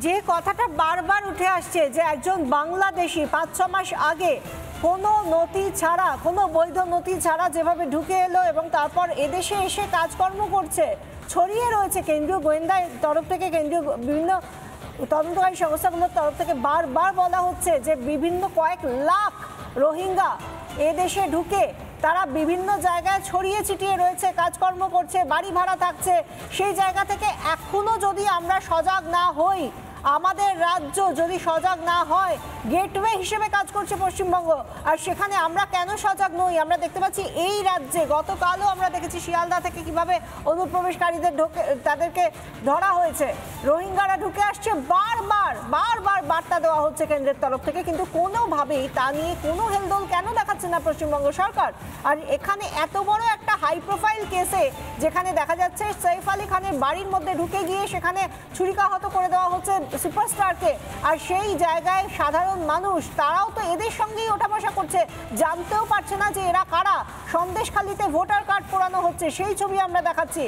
যে কথাটা বারবার উঠে আসছে যে একজন বাংলাদেশি ৫-৬ মাস আগে কোনো নথি ছাড়া, কোনো বৈধ নথি ছাড়া যেভাবে ঢুকে এলো এবং তারপর এদেশে এসে কাজকর্ম করছে, ছড়িয়ে রয়েছে কেন্দ্রীয় গোয়েন্দার তরফ থেকে, কেন্দ্রীয় বিভিন্ন তদন্তকারী সংস্থাগুলোর তরফ থেকে বারবার বলা হচ্ছে যে বিভিন্ন কয়েক লাখ রোহিঙ্গা এদেশে ঢুকে তারা বিভিন্ন জায়গায় ছড়িয়ে ছিটিয়ে রয়েছে, কাজকর্ম করছে, বাড়ি ভাড়া থাকছে। সেই জায়গা থেকে এখনো যদি আমরা সজাগ না হই, আমাদের রাজ্য যদি সজাগ না হয়, গেটওয়ে হিসেবে কাজ করছে পশ্চিমবঙ্গ, আর সেখানে আমরা কেন সজাগ নই? আমরা দেখতে পাচ্ছি এই রাজ্যে গতকালও আমরা দেখেছি শিয়ালদা থেকে কিভাবে অনুপ্রবেশকারীদের তাদেরকে ধরা হয়েছে। রোহিঙ্গারা ঢুকে আসছে, বারবার বারবার বার্তা দেওয়া হচ্ছে কেন্দ্রের তরফ থেকে, কিন্তু কোনোভাবেই তা নিয়ে কোনো হেলদোল কেন দেখাচ্ছে না পশ্চিমবঙ্গ সরকার? আর এখানে এত বড় একটা হাই প্রোফাইল কেসে যেখানে দেখা যাচ্ছে সৈফ আলী খানের বাড়ির মধ্যে ঢুকে গিয়ে সেখানে ছুরিকাহত করে দেওয়া হচ্ছে সুপারস্টারকে, আর সেই জায়গায় সাধারণ মানুষ তারাও তো এদের সঙ্গেই ওঠা বসা করছে, জানতেও পারছে না যে এরা কারা। সন্দেশখালিতে ভোটার কার্ড পোড়ানো হচ্ছে, সেই ছবি আমরা দেখাচ্ছি।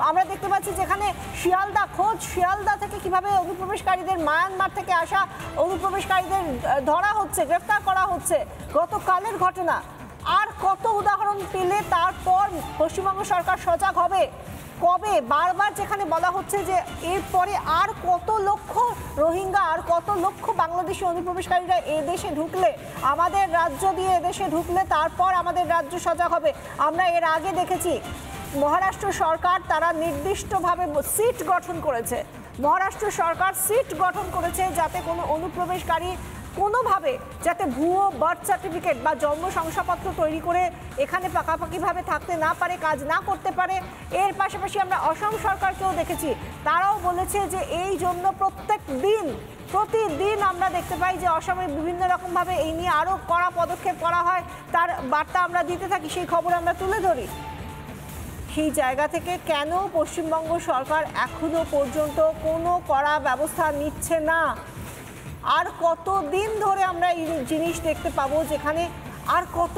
আমরা দেখতে পাচ্ছি যেখানে শিয়ালদা থেকে কিভাবে অনুপ্রবেশকারীদের, মায়ানমার থেকে আসা অনুপ্রবেশকারীদের ধরা হচ্ছে, গ্রেফতার করা হচ্ছে। গতকালের ঘটনা। আর কত উদাহরণ পেলে তারপর পশ্চিমবঙ্গ সরকার সজাগ হবে? কবে? বারবার যেখানে বলা হচ্ছে যে এরপরে আর কত লক্ষ রোহিঙ্গা, আর কত লক্ষ বাংলাদেশি অনুপ্রবেশকারীরা এদেশে ঢুকলে, আমাদের রাজ্য দিয়ে এদেশে ঢুকলে তারপর আমাদের রাজ্য সজাগ হবে। আমরা এর আগে দেখেছি মহারাষ্ট্র সরকার তারা নির্দিষ্টভাবে সিট গঠন করেছে, মহারাষ্ট্র সরকার সিট গঠন করেছে যাতে কোনো অনুপ্রবেশকারী কোনোভাবে যাতে ভুয়ো বার্থ সার্টিফিকেট বা জন্ম শংসাপত্র তৈরি করে এখানে পাকাপাকিভাবে থাকতে না পারে, কাজ না করতে পারে। এর পাশাপাশি আমরা অসম সরকারকেও দেখেছি, তারাও বলেছে যে এই জন্য প্রতিদিন আমরা দেখতে পাই যে অসমে বিভিন্ন রকমভাবে এই নিয়ে আরও কড়া পদক্ষেপ করা হয়, তার বার্তা আমরা দিতে থাকি, সেই খবর আমরা তুলে ধরি। সেই জায়গা থেকে কেন পশ্চিমবঙ্গ সরকার এখনো পর্যন্ত কোনো কড়া ব্যবস্থা নিচ্ছে না? আর কতদিন ধরে আমরা এই জিনিস দেখতে পাবো যেখানে আর কত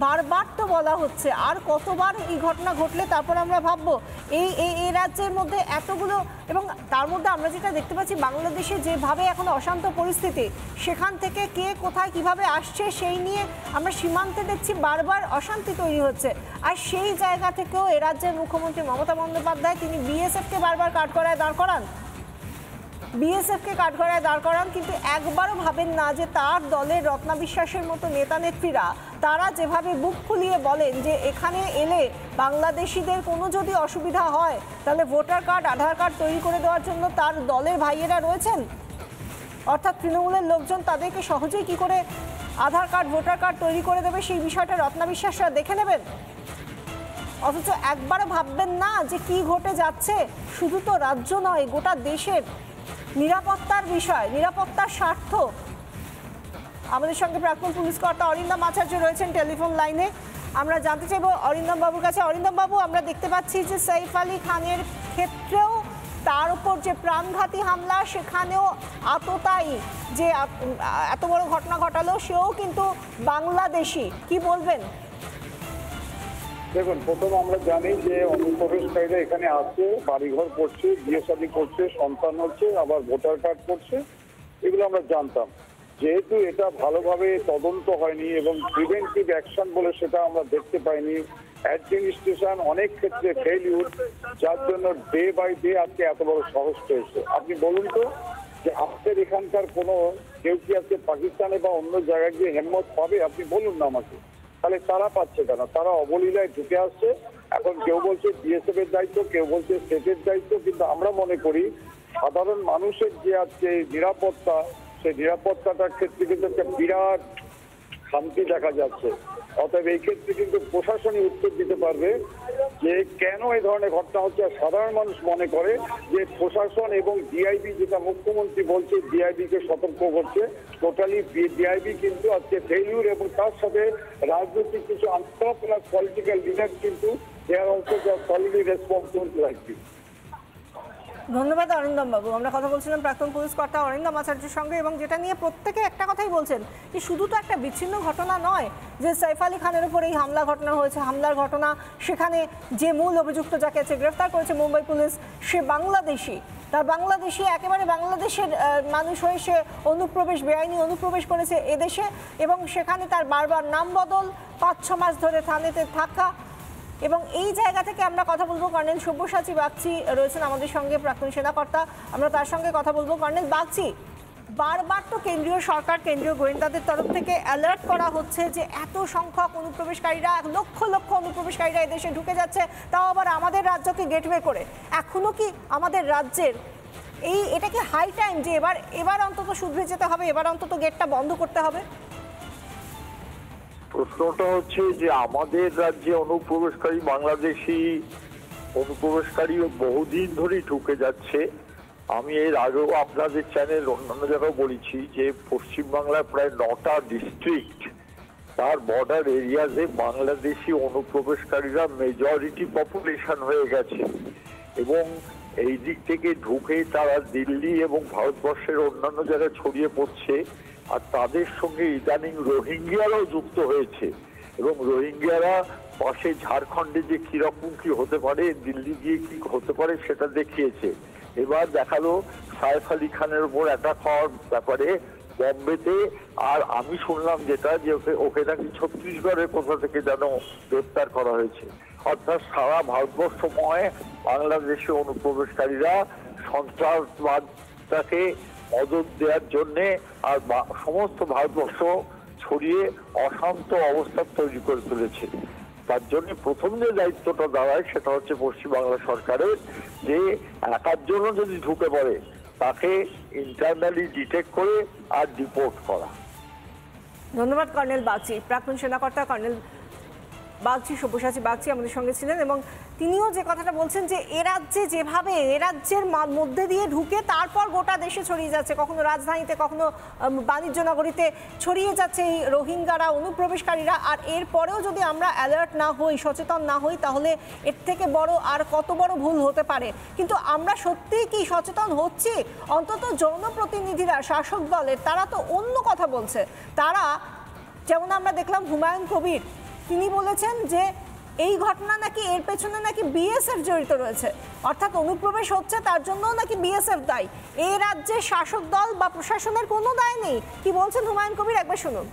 বারবার তো বলা হচ্ছে, আর কতবার এই ঘটনা ঘটলে তারপর আমরা ভাববো এই রাজ্যের মধ্যে এতগুলো, এবং তার মধ্যে আমরা যেটা দেখতে পাচ্ছি বাংলাদেশে যেভাবে এখন অশান্ত পরিস্থিতি, সেখান থেকে কে কোথায় কিভাবে আসছে সেই নিয়ে আমরা সীমান্তে দেখছি বারবার অশান্তি তৈরি হচ্ছে। আর সেই জায়গা থেকেও এ রাজ্যের মুখ্যমন্ত্রী মমতা বন্দ্যোপাধ্যায় তিনি বিএসএফকে বারবার কাঠগড়ায় দাঁড় করান, কিন্তু একবারও ভাবেন না যে তার দলের রত্না বিশ্বাসের মতো নেতা নেত্রীরা তারা যেভাবে বুক ফুলিয়ে বলেন যে এখানে এলে বাংলাদেশিদের কোনো যদি অসুবিধা হয় তাহলে ভোটার কার্ড, আধার কার্ড তৈরি করে দেওয়ার জন্য তার দলের ভাইয়েরা রয়েছেন, অর্থাৎ তৃণমূলের লোকজন তাদেরকে সহজেই কি করে আধার কার্ড, ভোটার কার্ড তৈরি করে দেবে সেই বিষয়টা রত্না বিশ্বাসরা দেখে নেবেন। অথচ একবারও ভাববেন না যে কি ঘটে যাচ্ছে। শুধু তো রাজ্য নয়, গোটা দেশের নিরাপত্তার বিষয়, নিরাপত্তার স্বার্থ। আমাদের সঙ্গে প্রাক্তন পুলিশ কর্তা অরিন্দম আচার্য রয়েছেন টেলিফোন লাইনে, আমরা জানতে চাইব অরিন্দম বাবুর কাছে। অরিন্দম বাবু, আমরা দেখতে পাচ্ছি যে সৈফ আলী খানের ক্ষেত্রেও তার উপর যে প্রাণঘাতী হামলা, সেখানেও আততায়ী যে এত বড় ঘটনা ঘটালো সেও কিন্তু বাংলাদেশি, কি বলবেন? দেখুন, প্রথম আমরা জানি যে অনুপ্রবেশকারীরা এখানে আসছে, বাড়িঘর করছে, বিয়ে শাদী করছে, সন্তান হচ্ছে, আবার ভোটার কার্ড করছে, এগুলো আমরা জানতাম। যেহেতু এটা ভালোভাবে তদন্ত হয়নি এবং প্রিভেন্টিভ অ্যাকশন বলে সেটা আমরা দেখতে পাইনি, অ্যাডমিনিস্ট্রেশন অনেক ক্ষেত্রে ফেইলিউর, যার জন্য ডে বাই ডে আজকে এত বড় সাহস হয়েছে। আপনি বলুন তো যে আপনাদের এখানকার কোনো কেউ কি আজকে পাকিস্তানে বা অন্য জায়গায় গিয়ে হেম্মত পাবে? আপনি বলুন না আমাকে। তাহলে তারা পাচ্ছে কেন? তারা অবলীলায় ঢুকে আসছে। এখন কেউ বলছে বিএসএফ এর দায়িত্ব, কেউ বলছে স্টেটের দায়িত্ব, কিন্তু আমরা মনে করি সাধারণ মানুষের যে আজকে নিরাপত্তা, সেই নিরাপত্তাটার ক্ষেত্রে কিন্তু একটা বিরাট খামতি দেখা যাচ্ছে। অতএব এই ক্ষেত্রে কিন্তু প্রশাসনই উত্তর দিতে পারবে যে কেন এই ধরনের ঘটনা হচ্ছে। আর সাধারণ মানুষ মনে করে যে প্রশাসন এবং ডিআইবি, যেটা মুখ্যমন্ত্রী বলছে ডিআইবি কে সতর্ক করছে, টোটালি ডিআইবি কিন্তু আজকে ফেইলিউর, এবং তার সাথে রাজনৈতিক কিছু আন্তঃ প্লাস পলিটিক্যাল লিডার কিন্তু দেয়ার অলসো সলিডলি রেসপন্সিবল লাইক দিস। ধন্যবাদ অরিন্দম বাবু। আমরা কথা বলছিলাম প্রাক্তন পুলিশ কর্তা অরিন্দম আচার্যের সঙ্গে, এবং যেটা নিয়ে প্রত্যেকে একটা কথাই বলছেন যে শুধু তো একটা বিচ্ছিন্ন ঘটনা নয় যে সাইফ আলী খানের উপর এই হামলার ঘটনা, সেখানে যে মূল অভিযুক্ত যাকে গ্রেফতার করেছে মুম্বাই পুলিশ, সে বাংলাদেশি, একেবারে বাংলাদেশের মানুষ হয়ে সে বেআইনি অনুপ্রবেশ করেছে এদেশে, এবং সেখানে তার বারবার নাম বদল, 5-6 মাস ধরে থানাতে থাকা। এবং এই জায়গা থেকে আমরা কথা বলবো, কর্নেল সব্যসাচী বাগচি রয়েছেন আমাদের সঙ্গে, প্রাক্তন সেনাকর্তা, আমরা তার সঙ্গে কথা বলবো। কর্নেল বাগচি, বারবার তো কেন্দ্রীয় সরকার, কেন্দ্রীয় গোয়েন্দাদের তরফ থেকে অ্যালার্ট করা হচ্ছে যে এত সংখ্যক অনুপ্রবেশকারীরা, লক্ষ লক্ষ অনুপ্রবেশকারীরা এদেশে ঢুকে যাচ্ছে, তাও আবার আমাদের রাজ্যকে গেটওয়ে করে। এখনো কি আমাদের রাজ্যের এটা কি হাই টাইম যে এবার অন্তত শুধরে যেতে হবে, এবার অন্তত গেটটা বন্ধ করতে হবে? প্রশ্নটা হচ্ছে যে আমাদের রাজ্যে বাংলাদেশি অনুপ্রবেশকারী বহুদিন ধরেই ঢুকে যাচ্ছে। আমি এর আগেও আপনাদের চ্যানেল অন্যান্য জায়গায় বলেছি যে পশ্চিমবাংলার প্রায় 9টা ডিস্ট্রিক্ট, তার বর্ডার এরিয়াতে বাংলাদেশি অনুপ্রবেশকারীরা মেজরিটি পপুলেশন হয়ে গেছে, এবং এই দিক থেকে ঢুকে তারা দিল্লি এবং ভারতবর্ষের অন্যান্য জায়গায় ছড়িয়ে পড়ছে। আর তাদের সঙ্গে ইদানিং রোহিঙ্গিয়ারাও যুক্ত হয়েছে, এবং রোহিঙ্গিয়ারা পাশে ঝাড়খণ্ডে যে কিরকম কি হতে পারে, দিল্লি গিয়ে কি হতে পারে সেটা দেখিয়েছে। এবার দেখালো সাইফ আলী খানের উপর অ্যাটাক হওয়ার ব্যাপারে বম্বেতে, আর আমি শুনলাম যেটা যে ওকে নাকি ছত্তিশগড়ের কোথা থেকে যেন গ্রেফতার করা হয়েছে। অর্থাৎ সারা ভারতবর্ষময় বাংলাদেশি অনুপ্রবেশকারীরা সন্ত্রাসবাদটাকে মদত দেওয়ার জন্যে আর সমস্ত ভারতবর্ষ ছড়িয়ে অশান্ত অবস্থা তৈরি করে তুলেছে। তার জন্য প্রথম যে দায়িত্বটা দাঁড়ায় সেটা হচ্ছে পশ্চিমবাংলা সরকারের, যে একার জন্য যদি ঢুকে পড়ে তাকে ইন্টারনালি ডিটেক্ট করে আর ডিপোর্ট করা। ধন্যবাদ কর্নেল বাগচি। প্রাক্তন সেনাকর্তা কর্নেল বাগচি, সব্যসাচী বাগচি আমাদের সঙ্গে ছিলেন, এবং তিনিও যে কথাটা বলছেন যে রাজ্যের মধ্যে দিয়ে ঢুকে তারপর গোটা দেশে ছড়িয়ে যাচ্ছে, কখনো রাজধানীতে, কখনো বাণিজ্য নগরীতে ছড়িয়ে যাচ্ছে এই রোহিঙ্গারা, অনুপ্রবেশকারীরা। আর এরপরেও যদি আমরা অ্যালার্ট না হই, সচেতন না হই, তাহলে এর থেকে বড় আর কত বড় ভুল হতে পারে। কিন্তু আমরা সত্যিই কি সচেতন হচ্ছি? অন্তত জনপ্রতিনিধিরা, শাসক দলের, তারা তো অন্য কথা বলছে। তারা, যেমন আমরা দেখলাম হুমায়ুন কবির, তিনি বলেছেন যে এই ঘটনা নাকি, এর পেছনে নাকি বিএসএফ জড়িত রয়েছে, অর্থাৎ অনুপ্রবেশ হচ্ছে তার জন্য নাকি বিএসএফ দায়ী। এই রাজ্যে শাসক দল বা প্রশাসনের কোনো দায় নেই। কি বলছেন হুমায়ুন কবির, একবার শুনুন।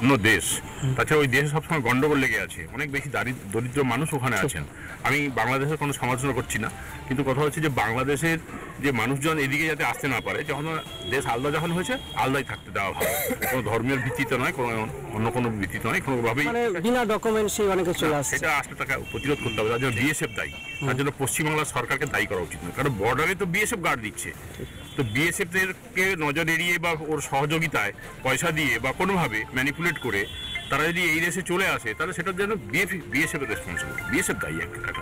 অন্য দেশ, তাছাড়া ওই দেশে সবসময় গন্ডগোল লেগে আছে, অনেক বেশি দরিদ্র মানুষ ওখানে আছেন। আমি বাংলাদেশের কোনো সমালোচনা করছি না, কিন্তু কথা হচ্ছে যে বাংলাদেশের যে মানুষজন এদিকে যাতে আসতে না পারে, যখন দেশ আলাদা যখন হয়েছে আলাদাই থাকতে দেওয়া ভালো, কোনো ধর্মের ভিত্তিতে নয়, কোনো অন্য কোনো ভিত্তিতে নয়, কোনোভাবেই বিনা ডকুমেন্টসে অনেকে চলে আসছে, সেটা আসলে তাকে প্রতিরোধ করতে হবে। তার জন্য বিএসএফ দায়ী, তার জন্য পশ্চিমবাংলার সরকারকে দায়ী করা উচিত নয়, কারণ বর্ডারে তো বিএসএফ গার্ড দিচ্ছে। তো বিএসএফদেরকে নজর এড়িয়ে বা ওর সহযোগিতায় পয়সা দিয়ে বা কোনোভাবে ম্যানিপুলেট করে তারা যদি এই দেশে চলে আসে, তাহলে সেটার জন্য বিএসএফ এর রেসপন্সিবল, বিএসএফ দায়ী একটা টাকা।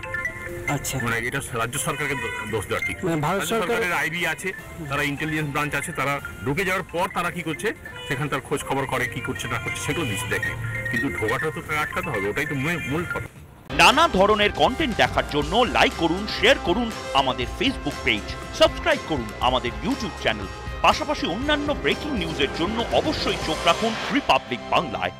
আচ্ছা, মানে এটা রাজ্য সরকারকে দোষ দেওয়া ঠিক। ভারত সরকারের আইবি আছে, তারা ইন্টেলিজেন্স ব্রাঞ্চ আছে, তারা ঢুকে যাওয়ার পর তারা কি করছে সেখানে তার খোঁজ খবর করে, কি করছে না করছে সেগুলো দেখে, কিন্তু ঢোকাটা তো আটকাতে হবে, ওটাই তো মূল কথা। নানা ধরনের কন্টেন্ট দেখার জন্য লাইক করুন, শেয়ার করুন আমাদের ফেসবুক পেজ, সাবস্ক্রাইব করুন আমাদের ইউটিউব চ্যানেল। পাশাপাশি অন্যান্য ব্রেকিং নিউজের জন্য অবশ্যই চোখ রাখুন রিপাবলিক বাংলায়।